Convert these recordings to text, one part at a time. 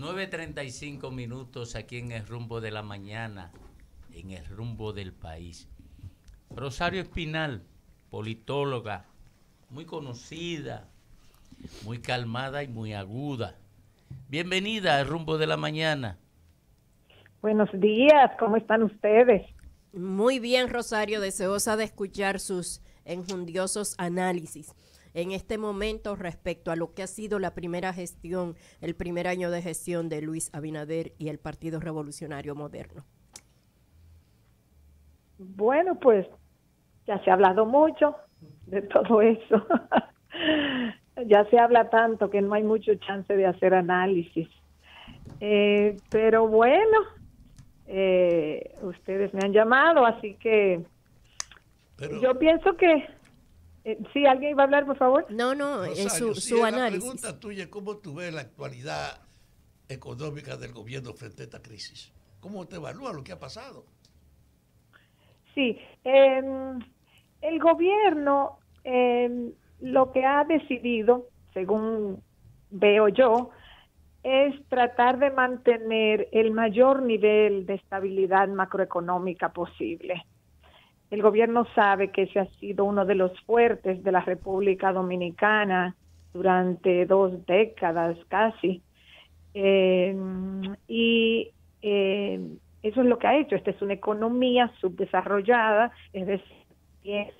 9:35 aquí en el rumbo de la mañana, en el rumbo del país. Rosario Espinal, politóloga, muy conocida, muy calmada y muy aguda. Bienvenida al rumbo de la mañana. Buenos días, ¿cómo están ustedes? Muy bien, Rosario, deseosa de escuchar sus enjundiosos análisis en este momento respecto a lo que ha sido la primera gestión, el primer año de gestión de Luis Abinader y el Partido Revolucionario Moderno. Bueno, pues ya se ha hablado mucho de todo eso. Ya se habla tanto que no hay mucho chance de hacer análisis. Pero bueno, ustedes me han llamado, así que yo pienso que sí, ¿alguien iba a hablar, por favor? No, Rosario, es su análisis. La pregunta tuya es ¿cómo tú ves la actualidad económica del gobierno frente a esta crisis? ¿Cómo te evalúa lo que ha pasado? Sí, el gobierno lo que ha decidido, según veo yo, es tratar de mantener el mayor nivel de estabilidad macroeconómica posible. El gobierno sabe que ese ha sido uno de los fuertes de la República Dominicana durante 2 décadas casi. Eso es lo que ha hecho. Esta es una economía subdesarrollada, es decir, tiene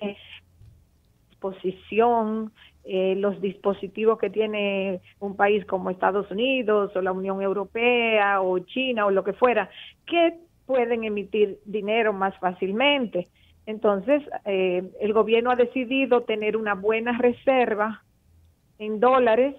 disposición, los dispositivos que tiene un país como Estados Unidos o la Unión Europea o China o lo que fuera, que pueden emitir dinero más fácilmente. Entonces, el gobierno ha decidido tener una buena reserva en dólares,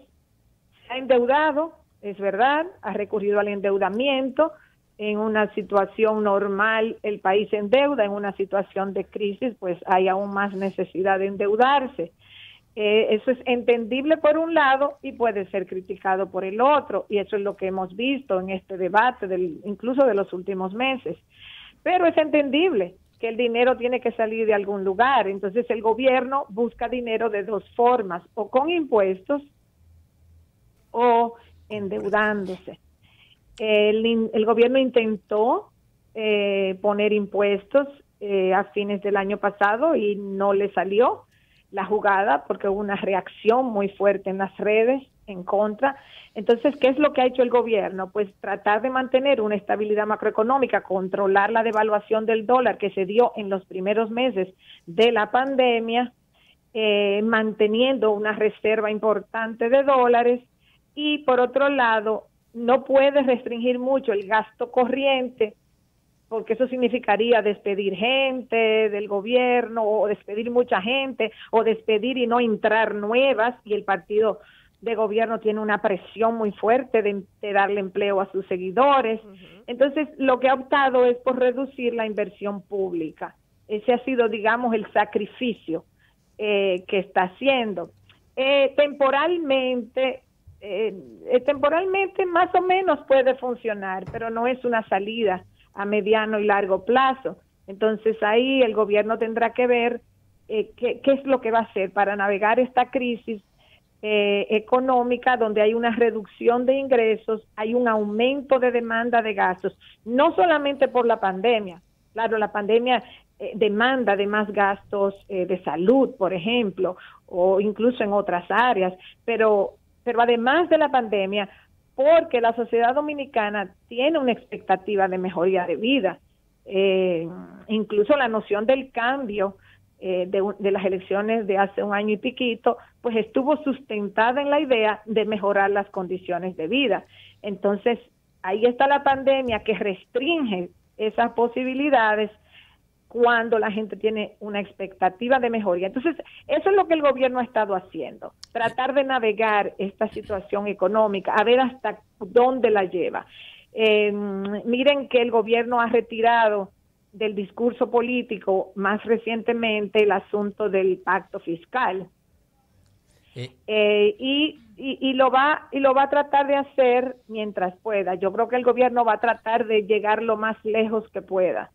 se ha endeudado, es verdad, ha recurrido al endeudamiento. En una situación normal el país se endeuda, en una situación de crisis pues hay aún más necesidad de endeudarse. Eso es entendible por un lado y puede ser criticado por el otro, y eso es lo que hemos visto en este debate, incluso de los últimos meses. Pero es entendible que el dinero tiene que salir de algún lugar, entonces el gobierno busca dinero de 2 formas, o con impuestos o endeudándose. El gobierno intentó poner impuestos a fines del año pasado y no le salió la jugada porque hubo una reacción muy fuerte en las redes en contra. Entonces, ¿qué es lo que ha hecho el gobierno? Pues tratar de mantener una estabilidad macroeconómica, controlar la devaluación del dólar que se dio en los primeros meses de la pandemia, manteniendo una reserva importante de dólares, y por otro lado, no puede restringir mucho el gasto corriente, porque eso significaría despedir gente del gobierno, o despedir mucha gente, o despedir y no entrar nuevas, y el partido de gobierno tiene una presión muy fuerte de darle empleo a sus seguidores. Entonces, lo que ha optado es por reducir la inversión pública. Ese ha sido, digamos, el sacrificio que está haciendo. Temporalmente más o menos puede funcionar, pero no es una salida a mediano y largo plazo. Entonces ahí el gobierno tendrá que ver qué es lo que va a hacer para navegar esta crisis económica, donde hay una reducción de ingresos, hay un aumento de demanda de gastos, no solamente por la pandemia. Claro, la pandemia demanda de más gastos de salud, por ejemplo, o incluso en otras áreas, pero además de la pandemia, porque la sociedad dominicana tiene una expectativa de mejoría de vida. Incluso la noción del cambio de las elecciones de hace un año y piquito, pues estuvo sustentada en la idea de mejorar las condiciones de vida. Entonces, ahí está la pandemia que restringe esas posibilidades cuando la gente tiene una expectativa de mejoría. Entonces, eso es lo que el gobierno ha estado haciendo, tratar de navegar esta situación económica, a ver hasta dónde la lleva. Miren que el gobierno ha retirado del discurso político más recientemente el asunto del pacto fiscal. Y lo va a tratar de hacer mientras pueda. Yo creo que el gobierno va a tratar de llegar lo más lejos que pueda.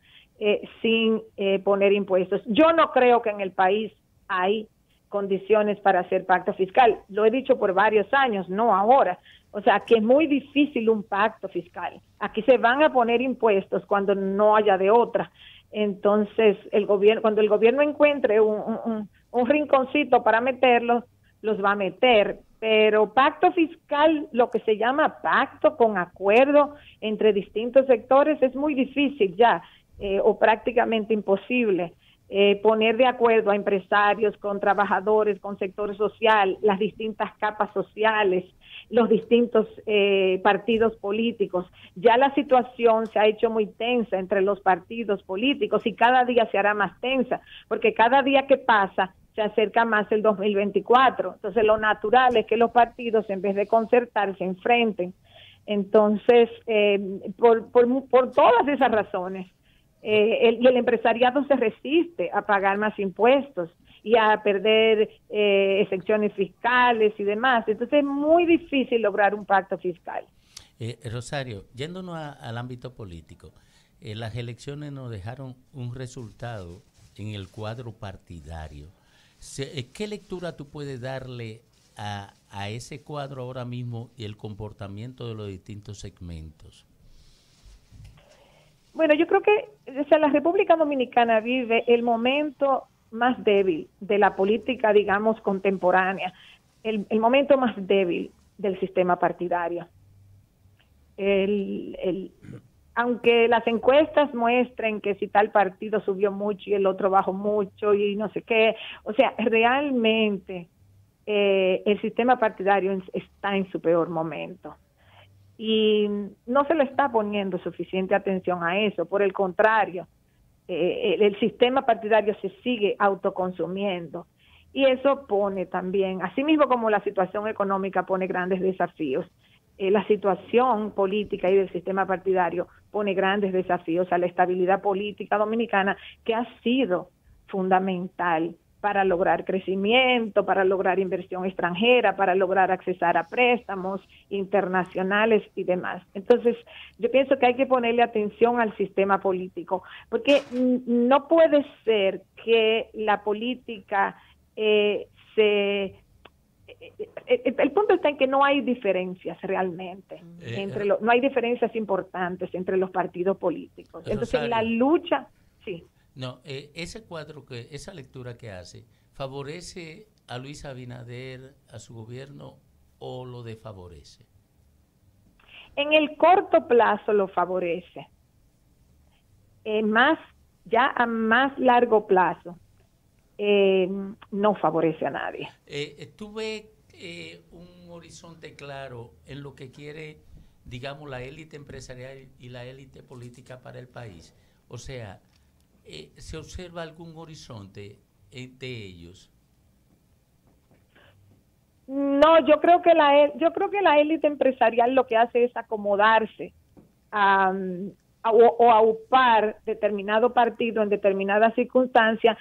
Sin poner impuestos. Yo no creo que en el país hay condiciones para hacer pacto fiscal. Lo he dicho por varios años, no ahora. O sea, que es muy difícil un pacto fiscal. Aquí se van a poner impuestos cuando no haya de otra. Entonces, cuando el gobierno encuentre un rinconcito para meterlos, los va a meter. Pero pacto fiscal, lo que se llama pacto con acuerdo entre distintos sectores, es muy difícil ya, o prácticamente imposible. Poner de acuerdo a empresarios, con trabajadores, con sector social, las distintas capas sociales, los distintos partidos políticos. Ya la situación se ha hecho muy tensa entre los partidos políticos y cada día se hará más tensa, porque cada día que pasa se acerca más el 2024. Entonces lo natural es que los partidos, en vez de concertar, se enfrenten. Entonces, por todas esas razones, y el empresariado se resiste a pagar más impuestos y a perder exenciones fiscales y demás. Entonces es muy difícil lograr un pacto fiscal. Rosario, yéndonos al ámbito político, las elecciones nos dejaron un resultado en el cuadro partidario. ¿Qué lectura tú puedes darle a ese cuadro ahora mismo y el comportamiento de los distintos segmentos? Bueno, yo creo que la República Dominicana vive el momento más débil de la política, digamos, contemporánea, el momento más débil del sistema partidario. Aunque las encuestas muestren que si tal partido subió mucho y el otro bajó mucho y no sé qué, o sea, realmente el sistema partidario está en su peor momento. Y no se le está poniendo suficiente atención a eso, por el contrario, el sistema partidario se sigue autoconsumiendo y eso pone también, así mismo como la situación económica pone grandes desafíos, la situación política y del sistema partidario pone grandes desafíos a la estabilidad política dominicana, que ha sido fundamental para lograr crecimiento, para lograr inversión extranjera, para lograr accesar a préstamos internacionales y demás. Entonces, yo pienso que hay que ponerle atención al sistema político, porque no puede ser que la política el punto está en que no hay diferencias realmente, no hay diferencias importantes entre los partidos políticos. Entonces, Rosario, la lucha, sí. No, ese cuadro, esa lectura que hace, ¿favorece a Luis Abinader, a su gobierno, o lo desfavorece? En el corto plazo lo favorece. Ya a más largo plazo, no favorece a nadie. ¿Tú ves un horizonte claro en lo que quiere, digamos, la élite empresarial y la élite política para el país? O sea, ¿se observa algún horizonte de ellos? No, yo creo que la élite empresarial lo que hace es acomodarse o aupar determinado partido en determinadas circunstancias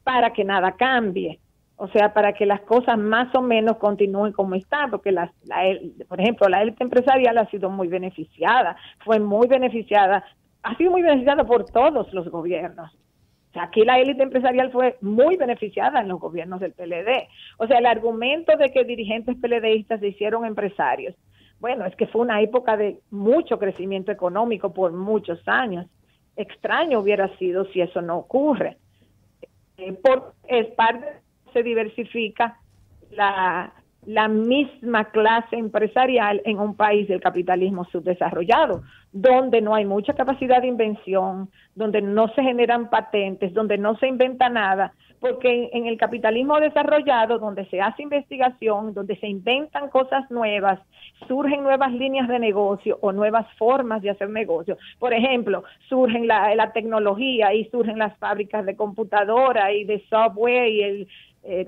para que nada cambie. O sea, para que las cosas más o menos continúen como están, porque por ejemplo, la élite empresarial ha sido muy beneficiada, ha sido muy beneficiada por todos los gobiernos. O sea, aquí la élite empresarial fue muy beneficiada en los gobiernos del PLD. O sea, el argumento de que dirigentes PLDistas se hicieron empresarios, bueno, es que fue una época de mucho crecimiento económico por muchos años. Extraño hubiera sido si eso no ocurre. Se diversifica la misma clase empresarial en un país del capitalismo subdesarrollado, donde no hay mucha capacidad de invención, donde no se generan patentes, donde no se inventa nada, porque en el capitalismo desarrollado, donde se hace investigación, donde se inventan cosas nuevas, surgen nuevas líneas de negocio o nuevas formas de hacer negocio. Por ejemplo, surgen la tecnología y surgen las fábricas de computadora y de software y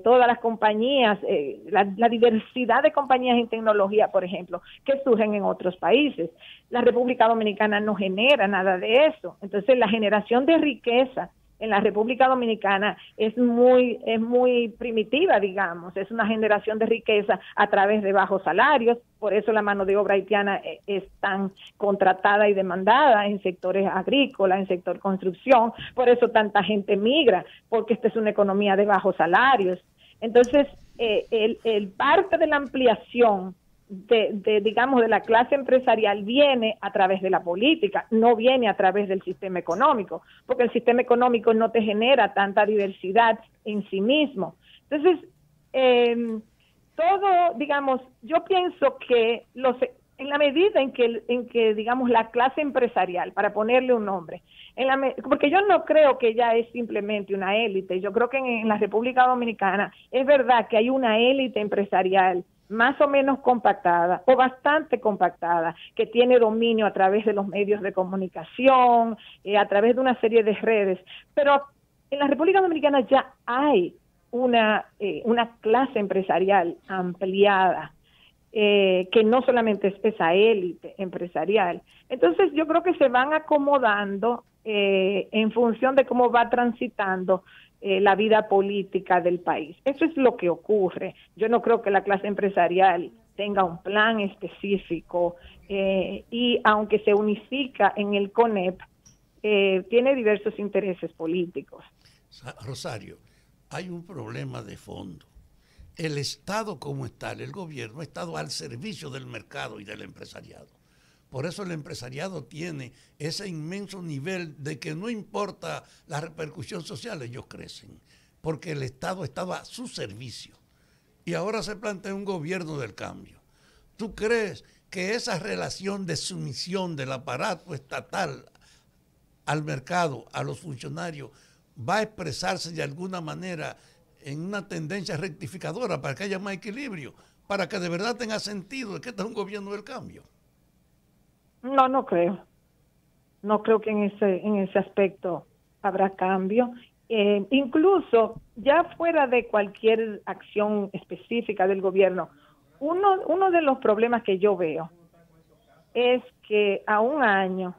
todas las compañías, la diversidad de compañías en tecnología, por ejemplo, que surgen en otros países. La República Dominicana no genera nada de eso. Entonces, la generación de riqueza en la República Dominicana es muy primitiva, digamos. Es una generación de riqueza a través de bajos salarios. Por eso la mano de obra haitiana es tan contratada y demandada en sectores agrícolas, en sector construcción. Por eso tanta gente migra, porque esta es una economía de bajos salarios. Entonces, el parte de la ampliación digamos, de la clase empresarial viene a través de la política, no viene a través del sistema económico, porque el sistema económico no te genera tanta diversidad en sí mismo. Entonces, todo, digamos, yo pienso que en la medida en que digamos, la clase empresarial, para ponerle un nombre, porque yo no creo que ya es simplemente una élite, yo creo que en la República Dominicana es verdad que hay una élite empresarial más o menos compactada o bastante compactada, que tiene dominio a través de los medios de comunicación, a través de una serie de redes, pero en la República Dominicana ya hay una clase empresarial ampliada, que no solamente es esa élite empresarial. Entonces yo creo que se van acomodando en función de cómo va transitando la vida política del país. Eso es lo que ocurre. Yo no creo que la clase empresarial tenga un plan específico y aunque se unifica en el CONEP, tiene diversos intereses políticos. Rosario, hay un problema de fondo. El Estado como está, el gobierno ha estado al servicio del mercado y del empresariado. Por eso el empresariado tiene ese inmenso nivel de que no importa la repercusión social, ellos crecen, porque el Estado estaba a su servicio. Y ahora se plantea un gobierno del cambio. ¿Tú crees que esa relación de sumisión del aparato estatal al mercado, a los funcionarios, va a expresarse de alguna manera en una tendencia rectificadora para que haya más equilibrio, para que de verdad tenga sentido de que este es un gobierno del cambio? No creo. No creo que en ese aspecto habrá cambio. Incluso, ya fuera de cualquier acción específica del gobierno, uno de los problemas que yo veo es que a un año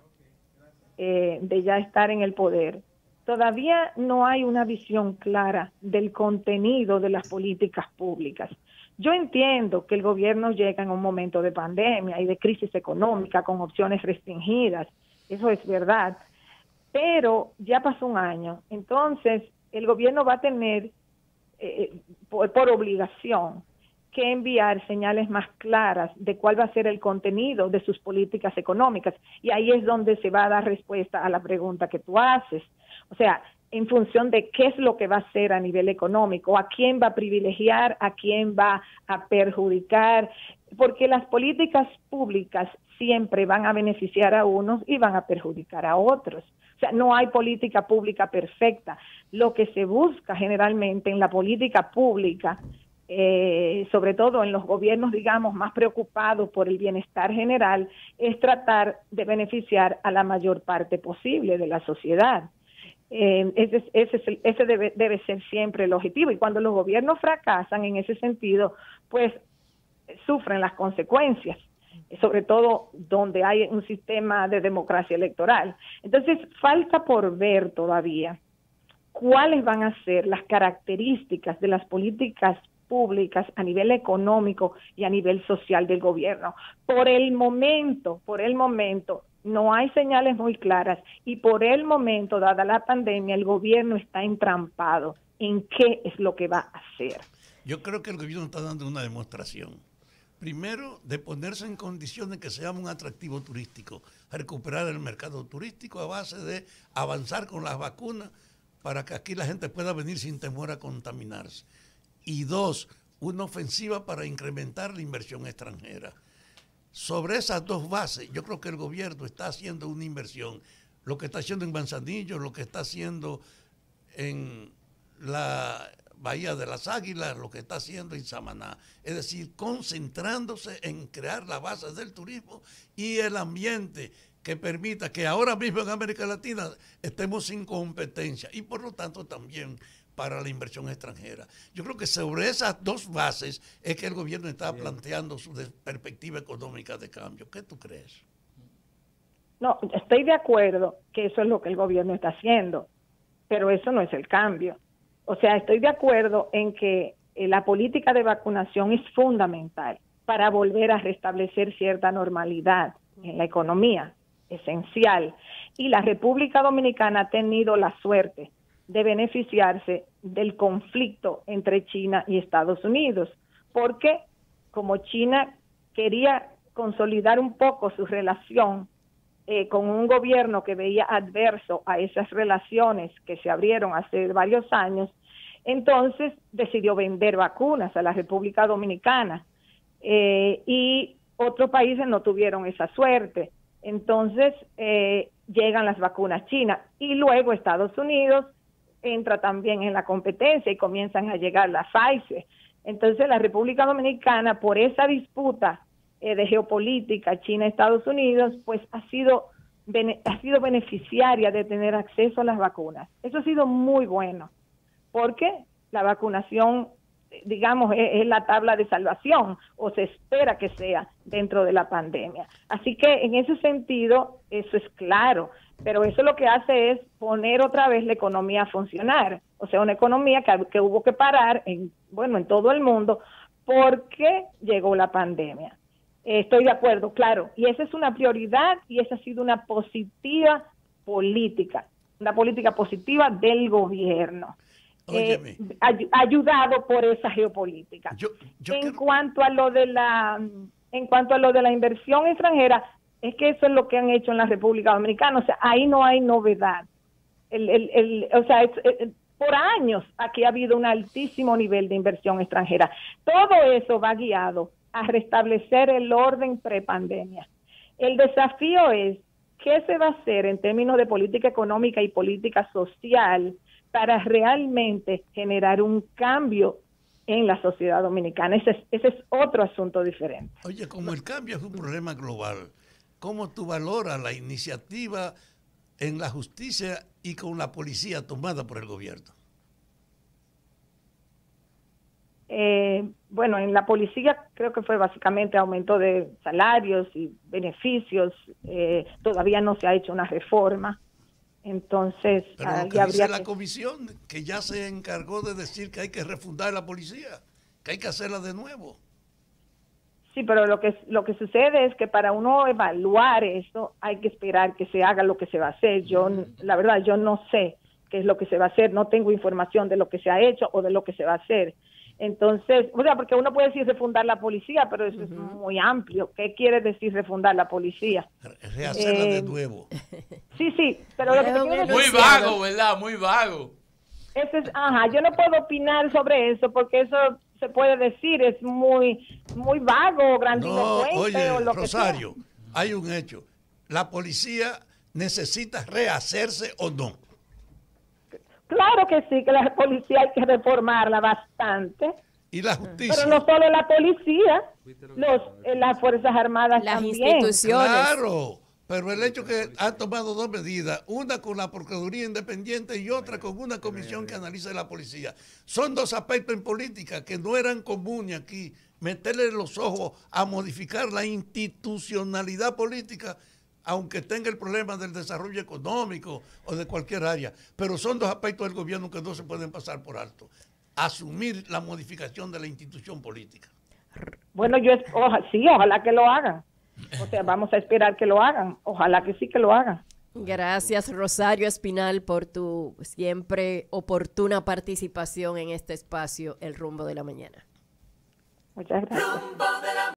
de ya estar en el poder, todavía no hay una visión clara del contenido de las políticas públicas. Yo entiendo que el gobierno llega en un momento de pandemia y de crisis económica con opciones restringidas, eso es verdad, pero ya pasó un año, entonces el gobierno va a tener por obligación que enviar señales más claras de cuál va a ser el contenido de sus políticas económicas, y ahí es donde se va a dar respuesta a la pregunta que tú haces. O sea, en función de qué es lo que va a hacer a nivel económico, a quién va a privilegiar, a quién va a perjudicar, porque las políticas públicas siempre van a beneficiar a unos y van a perjudicar a otros. O sea, no hay política pública perfecta. Lo que se busca generalmente en la política pública, sobre todo en los gobiernos, digamos, más preocupados por el bienestar general, es tratar de beneficiar a la mayor parte posible de la sociedad. Ese debe ser siempre el objetivo, y cuando los gobiernos fracasan en ese sentido, pues sufren las consecuencias, sobre todo donde hay un sistema de democracia electoral. Entonces, falta por ver todavía cuáles van a ser las características de las políticas públicas a nivel económico y a nivel social del gobierno. Por el momento, no hay señales muy claras, y por el momento, dada la pandemia, el gobierno está entrampado en qué es lo que va a hacer. Yo creo que el gobierno está dando una demostración. Primero, de ponerse en condiciones que seamos un atractivo turístico, a recuperar el mercado turístico a base de avanzar con las vacunas para que aquí la gente pueda venir sin temor a contaminarse. Y dos, una ofensiva para incrementar la inversión extranjera. Sobre esas dos bases, yo creo que el gobierno está haciendo una inversión. Lo que está haciendo en Manzanillo, lo que está haciendo en la Bahía de las Águilas, lo que está haciendo en Samaná. Es decir, concentrándose en crear la base del turismo y el ambiente que permita que ahora mismo en América Latina estemos sin competencia, y por lo tanto también para la inversión extranjera. Yo creo que sobre esas dos bases es que el gobierno está planteando su perspectiva económica de cambio. ¿Qué tú crees? No, estoy de acuerdo que eso es lo que el gobierno está haciendo, pero eso no es el cambio. O sea, estoy de acuerdo en que la política de vacunación es fundamental para volver a restablecer cierta normalidad en la economía, esencial. Y la República Dominicana ha tenido la suerte de beneficiarse del conflicto entre China y Estados Unidos, porque como China quería consolidar un poco su relación con un gobierno que veía adverso a esas relaciones que se abrieron hace varios años, entonces decidió vender vacunas a la República Dominicana y otros países no tuvieron esa suerte. Entonces llegan las vacunas chinas y luego Estados Unidos entra también en la competencia y comienzan a llegar las Pfizer. Entonces la República Dominicana, por esa disputa de geopolítica China-Estados Unidos, pues ha sido beneficiaria de tener acceso a las vacunas. Eso ha sido muy bueno, porque la vacunación, digamos, es la tabla de salvación, o se espera que sea dentro de la pandemia. Así que en ese sentido, eso es claro, pero eso lo que hace es poner otra vez la economía a funcionar, o sea, una economía que hubo que parar en todo el mundo porque llegó la pandemia. Estoy de acuerdo, claro, y esa es una prioridad y esa ha sido una política positiva del gobierno. Ayudado por esa geopolítica. En cuanto a lo de la inversión extranjera, es que eso es lo que han hecho en la República Dominicana, o sea, ahí no hay novedad. Por años aquí ha habido un altísimo nivel de inversión extranjera. Todo eso va guiado a restablecer el orden prepandemia. El desafío es qué se va a hacer en términos de política económica y política social para realmente generar un cambio en la sociedad dominicana. Ese es otro asunto diferente. Oye, como el cambio es un problema global, ¿cómo tú valoras la iniciativa en la justicia y con la policía tomada por el gobierno? En la policía creo que fue básicamente aumento de salarios y beneficios. Todavía no se ha hecho una reforma. Entonces, pero lo que dice la comisión, que ya se encargó de decir que hay que refundar la policía, que hay que hacerla de nuevo. Sí, pero lo que sucede es que para uno evaluar eso hay que esperar que se haga lo que se va a hacer. La verdad, yo no sé qué es lo que se va a hacer, no tengo información de lo que se ha hecho o de lo que se va a hacer. Entonces, porque uno puede decir refundar la policía, pero eso es muy amplio. ¿Qué quiere decir refundar la policía? Rehacerla de nuevo. Sí, pero lo que te quiero decir, muy vago, ¿verdad? Muy vago. Yo no puedo opinar sobre eso porque eso se puede decir, es muy vago, grandilocuente. No, oye, o lo Rosario, que sea. hay un hecho. La policía necesita rehacerse o no. Claro que sí, que la policía hay que reformarla bastante. Y la justicia. Pero no solo la policía, las Fuerzas Armadas las también. Instituciones. Claro, pero el hecho que han tomado dos medidas, una con la Procuraduría Independiente y otra con una comisión que analiza la policía. Son dos aspectos en política que no eran comunes aquí. Meterle los ojos a modificar la institucionalidad política, aunque tenga el problema del desarrollo económico o de cualquier área. Pero son dos aspectos del gobierno que no se pueden pasar por alto. Asumir la modificación de la institución política. Bueno, ojalá que lo hagan. O sea, vamos a esperar que lo hagan. Ojalá que sí que lo hagan. Gracias, Rosario Espinal, por tu siempre oportuna participación en este espacio, El Rumbo de la Mañana. Muchas gracias.